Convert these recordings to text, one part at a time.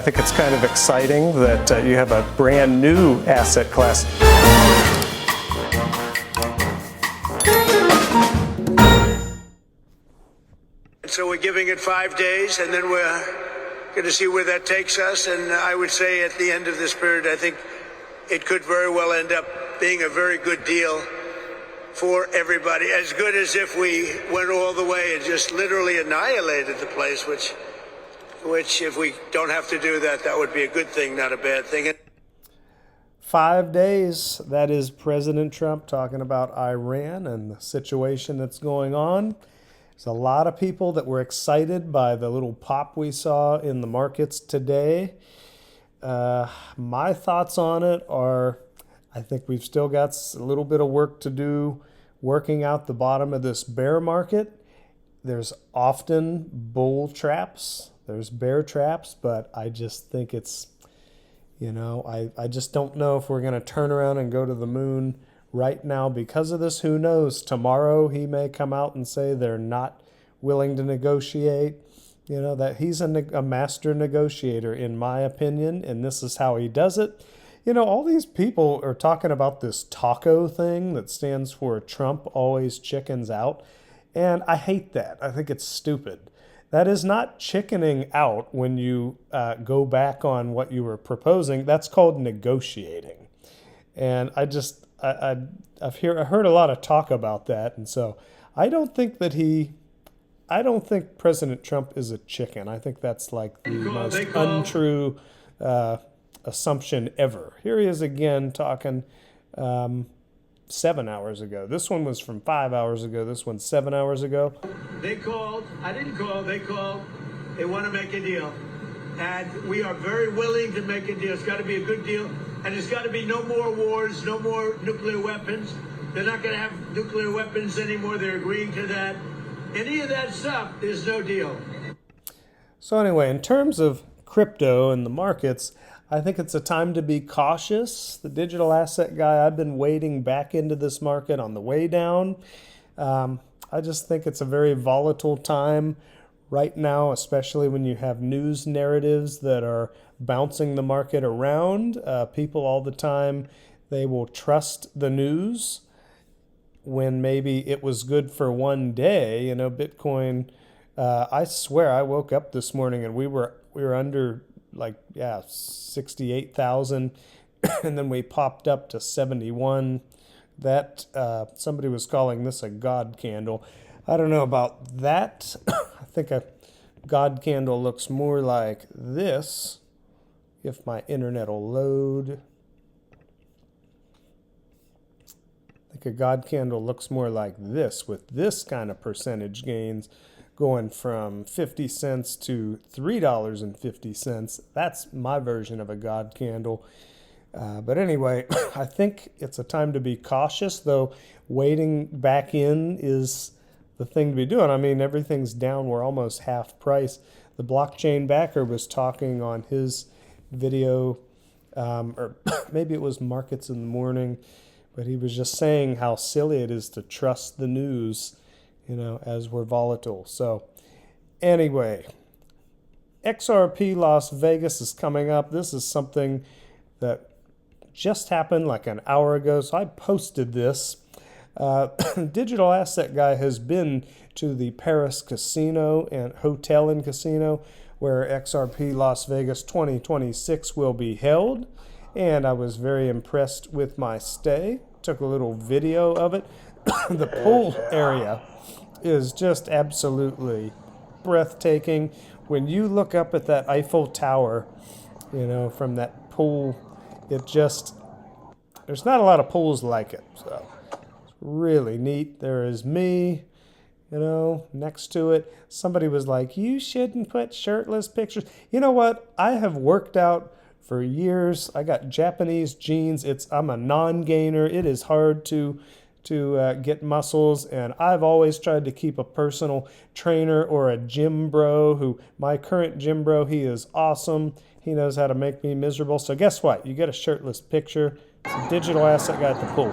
think it's kind of exciting that you have a brand new asset class. So we're giving it 5 days, and then we're going to see where that takes us. And I would say at the end of this period, I think it could very well end up being a very good deal for everybody. As good as if we went all the way and just literally annihilated the place, which if we don't have to do that, that would be a good thing, not a bad thing. 5 days, that is President Trump talking about Iran and the situation that's going on. There's a lot of people that were excited by the little pop we saw in the markets today. My thoughts on it are, I think we've still got a little bit of work to do working out the bottom of this bear market. There's often bull traps, there's bear traps, but I just think it's, I just don't know if we're going to turn around and go to the moon right now because of this. Who knows? Tomorrow he may come out and say they're not willing to negotiate. That he's a master negotiator, in my opinion, and this is how he does it. All these people are talking about this taco thing that stands for Trump always chickens out, and I hate that. I think it's stupid. That is not chickening out when you go back on what you were proposing. That's called negotiating. And I've heard a lot of talk about that, and so I don't think President Trump is a chicken. I think that's like the most untrue assumption ever. Here he is again talking 7 hours ago. This one was from 5 hours ago. This one's 7 hours ago. They called. I didn't call. They called. They want to make a deal. And we are very willing to make a deal. It's got to be a good deal. And there's got to be no more wars, no more nuclear weapons. They're not going to have nuclear weapons anymore. They're agreeing to that. Any of that stuff, there's no deal. So anyway, in terms of crypto and the markets, I think it's a time to be cautious. The digital asset guy, I've been wading back into this market on the way down. I just think it's a very volatile time right now, especially when you have news narratives that are bouncing the market around. People all the time, they will trust the news when maybe it was good for one day. Bitcoin, I swear I woke up this morning and we were under 68,000 and then we popped up to 71. That somebody was calling this a God candle. I don't know about that. I think a God candle looks more like this, if my internet will load. I think a God candle looks more like this, with this kind of percentage gains going from 50 cents to $3.50. That's my version of a God candle. But anyway, I think it's a time to be cautious, though wading back in is the thing to be doing. I mean, everything's down. We're almost half price. The blockchain backer was talking on his video, or maybe it was Markets in the Morning, but he was just saying how silly it is to trust the news, as we're volatile. So anyway, XRP Las Vegas is coming up. This is something that just happened like an hour ago, so I posted this. Digital Asset Guy has been to the Paris Casino and Hotel and Casino where XRP Las Vegas 2026 will be held, and I was very impressed with my stay. Took a little video of it. The pool area is just absolutely breathtaking. When you look up at that Eiffel Tower, from that pool, there's not a lot of pools like it. So it's really neat. There is me, next to it. Somebody was like, you shouldn't put shirtless pictures. You know what? I have worked out for years. I got Japanese genes. I'm a non-gainer. It is hard to get muscles, and I've always tried to keep a personal trainer or a gym bro. My current gym bro, he is awesome. He knows how to make me miserable. So guess what? You get a shirtless picture. It's a Digital Asset Guy at the pool.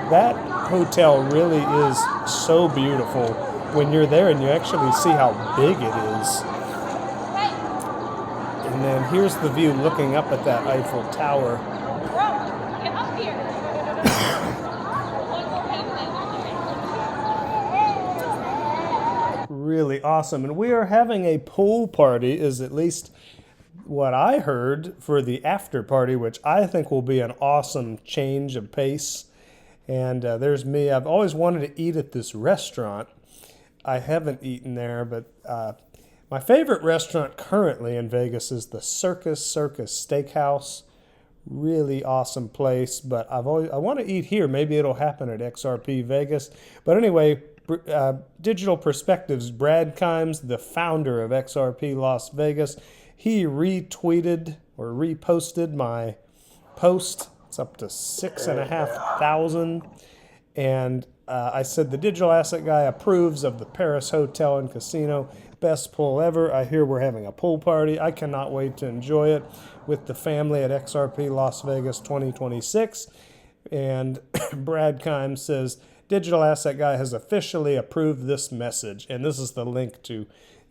That hotel really is so beautiful when you're there and you actually see how big it is. then here's the view looking up at that Eiffel Tower. Bro, get up here. Really awesome. And we are having a pool party, is at least what I heard, for the after party, which I think will be an awesome change of pace. And there's me. I've always wanted to eat at this restaurant. I haven't eaten there, but my favorite restaurant currently in Vegas is the Circus Steakhouse. Really awesome place, but I want to eat here. Maybe it'll happen at XRP Vegas. But anyway, Digital Perspectives, Brad Kimes, the founder of XRP Las Vegas, he retweeted or reposted my post. It's up to 6,500. And I said the digital asset guy approves of the Paris Hotel and Casino. Best pool ever. I hear we're having a pool party. I cannot wait to enjoy it with the family at XRP Las Vegas 2026. And Brad Kimes says, Digital Asset Guy has officially approved this message. And this is the link to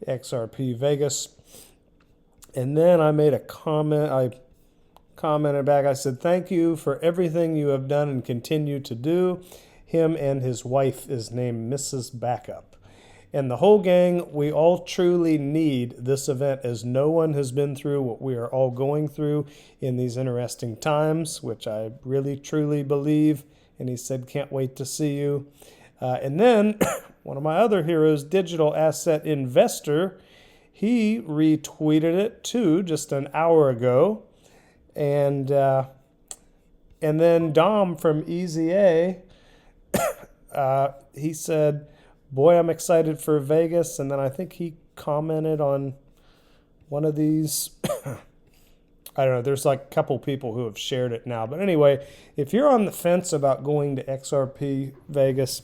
XRP Vegas. And then I made a comment. I commented back. I said, thank you for everything you have done and continue to do. Him and his wife is named Mrs. Backup. And the whole gang, we all truly need this event, as no one has been through what we are all going through in these interesting times, which I really truly believe. And he said, can't wait to see you. And then one of my other heroes, Digital Asset Investor, he retweeted it too just an hour ago. And then Dom from Easy A, he said, boy, I'm excited for Vegas. And then I think he commented on one of these. I don't know. There's like a couple people who have shared it now. But anyway, if you're on the fence about going to XRP Vegas,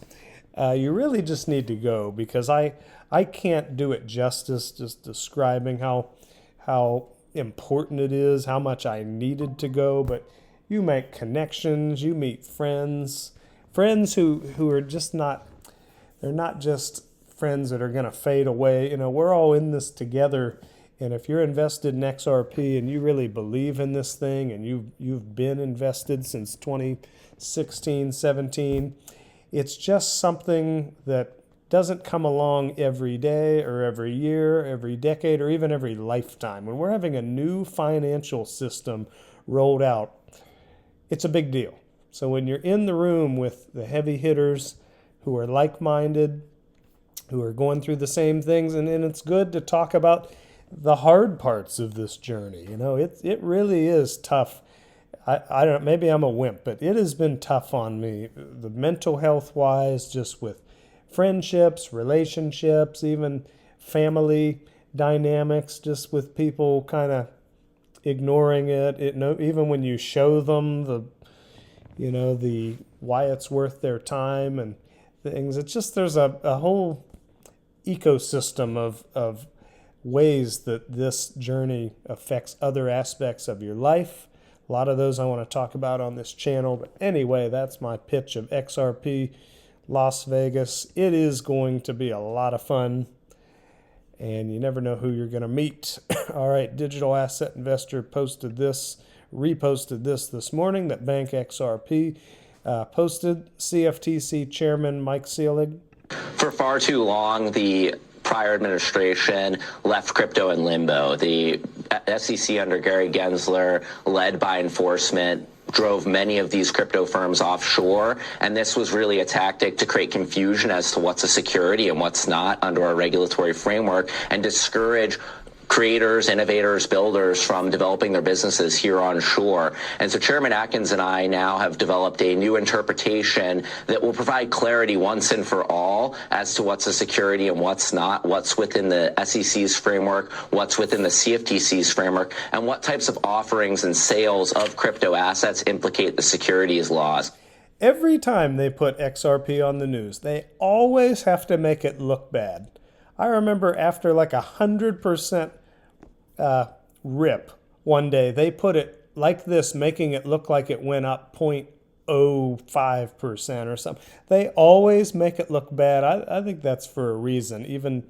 you really just need to go, because I can't do it justice just describing how important it is, how much I needed to go. But you make connections, you meet friends who are just not, they're not just friends that are going to fade away. You know, we're all in this together. And if you're invested in XRP and you really believe in this thing, and you've been invested since 2016, 17, it's just something that doesn't come along every day or every year, every decade, or even every lifetime. When we're having a new financial system rolled out, it's a big deal. So when you're in the room with the heavy hitters who are like-minded, who are going through the same things, and it's good to talk about the hard parts of this journey. You know, it really is tough. I don't know, maybe I'm a wimp, but it has been tough on me, the mental health wise, just with friendships, relationships, even family dynamics, just with people kind of ignoring it. Even when you show them the why it's worth their time and things, it's just, there's a whole ecosystem of ways that this journey affects other aspects of your life. A lot of those I want to talk about on this channel. But anyway, that's my pitch of XRP Las Vegas. It is going to be a lot of fun, and you never know who you're going to meet. All right, Digital Asset Investor reposted this morning that Bank XRP posted. CFTC Chairman Mike Selig. For far too long, the prior administration left crypto in limbo. The SEC under Gary Gensler, led by enforcement, drove many of these crypto firms offshore, and this was really a tactic to create confusion as to what's a security and what's not under our regulatory framework, and discourage creators, innovators, builders from developing their businesses here on shore. And so Chairman Atkins and I now have developed a new interpretation that will provide clarity once and for all as to what's a security and what's not, what's within the SEC's framework, what's within the CFTC's framework, and what types of offerings and sales of crypto assets implicate the securities laws. Every time they put XRP on the news, they always have to make it look bad. I remember after like 100% rip one day, they put it like this, making it look like it went up 0.05% or something. They always make it look bad. I think that's for a reason. Even,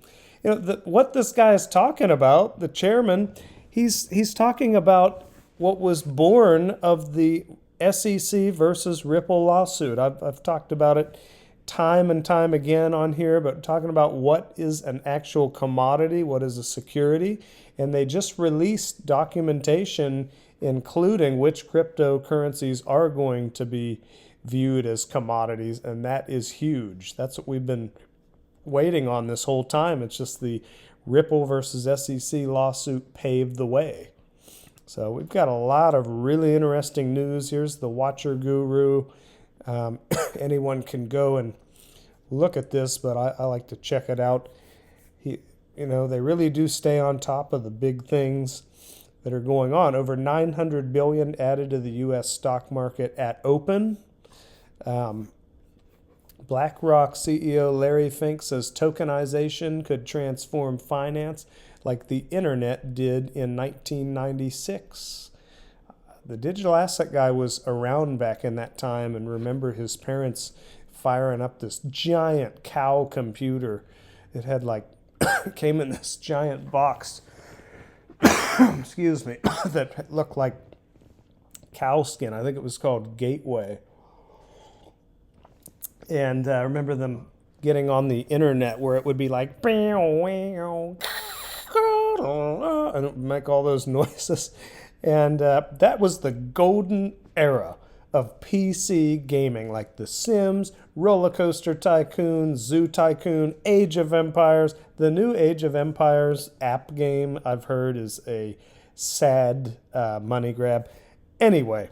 what this guy is talking about, the chairman, he's talking about what was born of the SEC versus Ripple lawsuit. I've talked about it time and time again on here, but talking about what is an actual commodity, what is a security, and they just released documentation including which cryptocurrencies are going to be viewed as commodities, and that is huge. That's what we've been waiting on this whole time. It's just the Ripple versus SEC lawsuit paved the way. So we've got a lot of really interesting news. Here's the Watcher Guru. Anyone can go and look at this, but I like to check it out. They really do stay on top of the big things that are going on. Over 900 billion added to the U.S. stock market at open. BlackRock CEO Larry Fink says tokenization could transform finance like the internet did in 1996. The digital asset guy was around back in that time and remember his parents firing up this giant cow computer. It had came in this giant box, excuse me, that looked like cow skin. I think it was called Gateway. And I remember them getting on the internet where it would be like, and it would make all those noises. And that was the golden era of PC gaming, like The Sims, Roller Coaster Tycoon, Zoo Tycoon, Age of Empires. The new Age of Empires app game, I've heard, is a sad money grab. Anyway,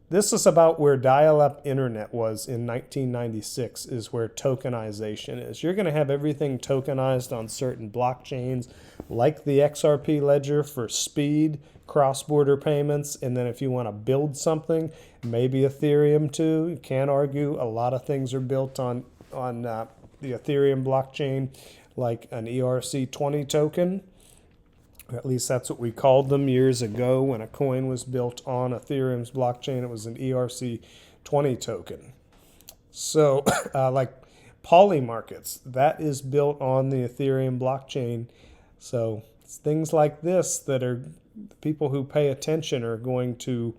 this is about where dial-up internet was in 1996, is where tokenization is. You're going to have everything tokenized on certain blockchains, like the XRP ledger for speed, cross-border payments, and then if you want to build something, maybe Ethereum too. You can't argue. A lot of things are built on the Ethereum blockchain, like an ERC20 token. At least that's what we called them years ago when a coin was built on Ethereum's blockchain. It was an ERC20 token. So like Polymarkets, that is built on the Ethereum blockchain. So it's things like this that are people who pay attention are going to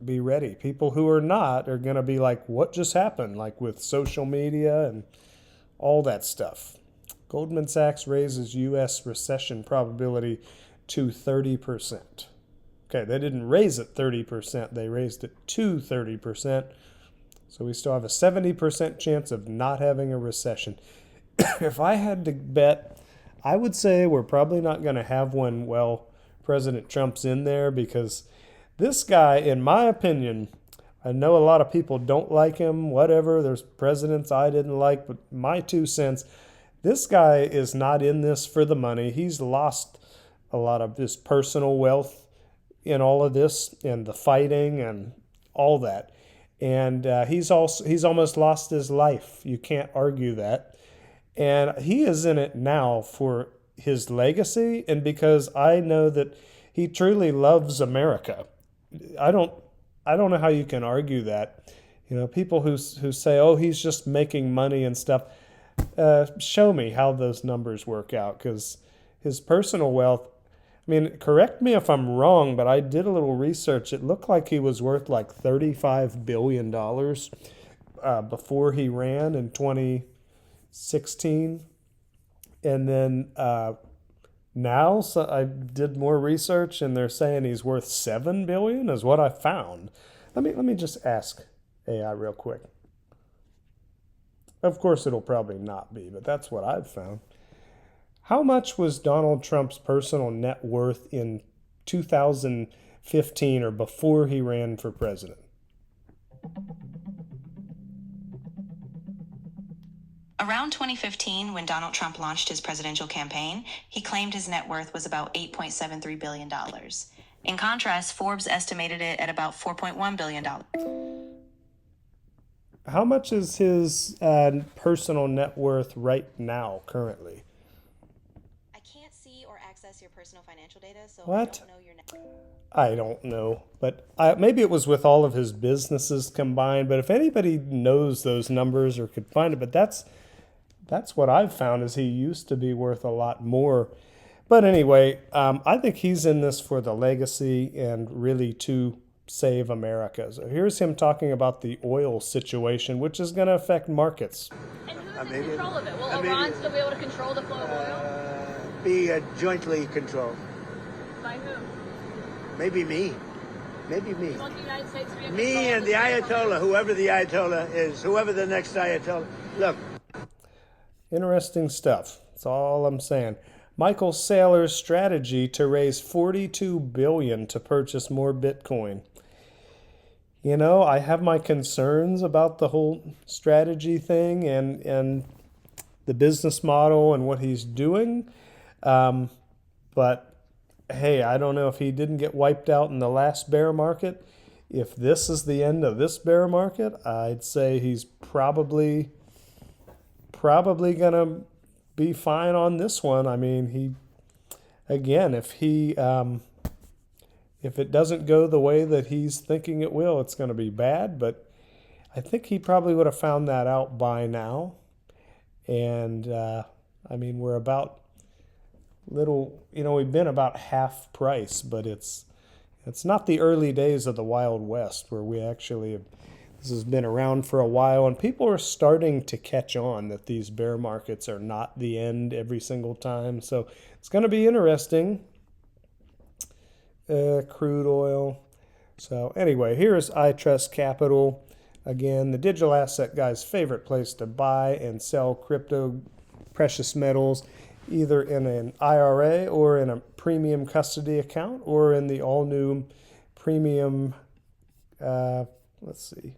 be ready. People who are not are going to be like, what just happened? Like with social media and all that stuff. Goldman Sachs raises U.S. recession probability to 30%. Okay, they didn't raise it 30%. They raised it to 30%. So we still have a 70% chance of not having a recession. If I had to bet, I would say we're probably not going to have one while President Trump's in there, because this guy, in my opinion, I know a lot of people don't like him, whatever. There's presidents I didn't like, but my 2 cents, this guy is not in this for the money. He's lost a lot of his personal wealth in all of this and the fighting and all that. And he's almost lost his life. You can't argue that. And he is in it now for his legacy and because I know that he truly loves America. I don't know how you can argue that. You know, people who say, oh, he's just making money and stuff. Show me how those numbers work out, because his personal wealth, I mean, correct me if I'm wrong, but I did a little research. It looked like he was worth like $35 billion before he ran in 2016. And then now, so I did more research and they're saying he's worth $7 billion is what I found. Let me just ask AI real quick. Of course, it'll probably not be, but that's what I've found. How much was Donald Trump's personal net worth in 2015 or before he ran for president? Around 2015, when Donald Trump launched his presidential campaign, he claimed his net worth was about $8.73 billion. In contrast, Forbes estimated it at about $4.1 billion. How much is his personal net worth right now, currently? I can't see or access your personal financial data, so What? I don't know your net. I don't know, but maybe it was with all of his businesses combined. But if anybody knows those numbers or could find it, but that's what I've found is he used to be worth a lot more. But anyway, I think he's in this for the legacy and really to save America. So here's him talking about the oil situation, which is going to affect markets. And who's in control of it? Will Iran still be able to control the flow of oil? Be jointly controlled. By who? Maybe me. Maybe me. You want the United States to be in Me control and of the flow of oil? Ayatollah, whoever the Ayatollah is, whoever the next Ayatollah. Look, Interesting stuff. That's all I'm saying. Michael Saylor's strategy to raise $42 billion to purchase more Bitcoin. You know, I have my concerns about the whole strategy thing and the business model and what he's doing. But hey, I don't know if he didn't get wiped out in the last bear market. If this is the end of this bear market, I'd say he's probably gonna be fine on this one. I mean, if it doesn't go the way that he's thinking it will, it's going to be bad. But I think he probably would have found that out by now. And I mean, we're about we've been about half price, but it's not the early days of the Wild West where we actually this has been around for a while, and people are starting to catch on that these bear markets are not the end every single time. So it's going to be interesting. Crude oil. So anyway, here's iTrust Capital. Again, the digital asset guy's favorite place to buy and sell crypto precious metals, either in an IRA or in a premium custody account or in the all-new premium, let's see.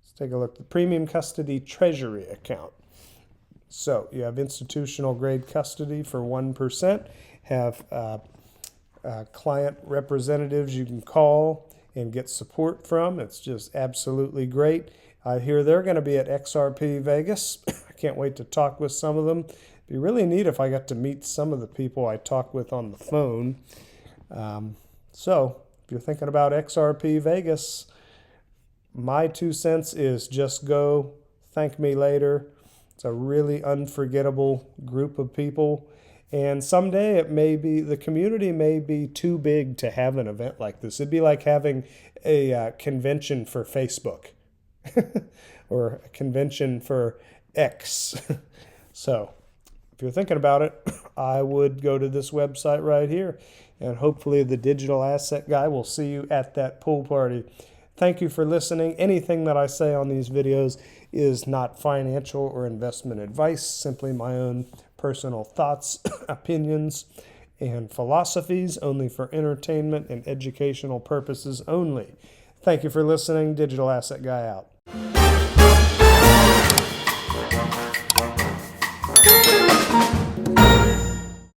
Let's take a look. The premium custody treasury account. So you have institutional grade custody for 1%, have client representatives you can call and get support from. It's just absolutely great. I hear they're going to be at XRP Vegas. I can't wait to talk with some of them. It'd be really neat if I got to meet some of the people I talk with on the phone. So if you're thinking about XRP Vegas, my 2 cents is just go, thank me later. It's a really unforgettable group of people. And someday the community may be too big to have an event like this. It'd be like having a convention for Facebook or a convention for X. So if you're thinking about it, I would go to this website right here. And hopefully the digital asset guy will see you at that pool party. Thank you for listening. Anything that I say on these videos is not financial or investment advice, simply my own personal thoughts, opinions, and philosophies, only for entertainment and educational purposes only. Thank you for listening. Digital Asset Guy out.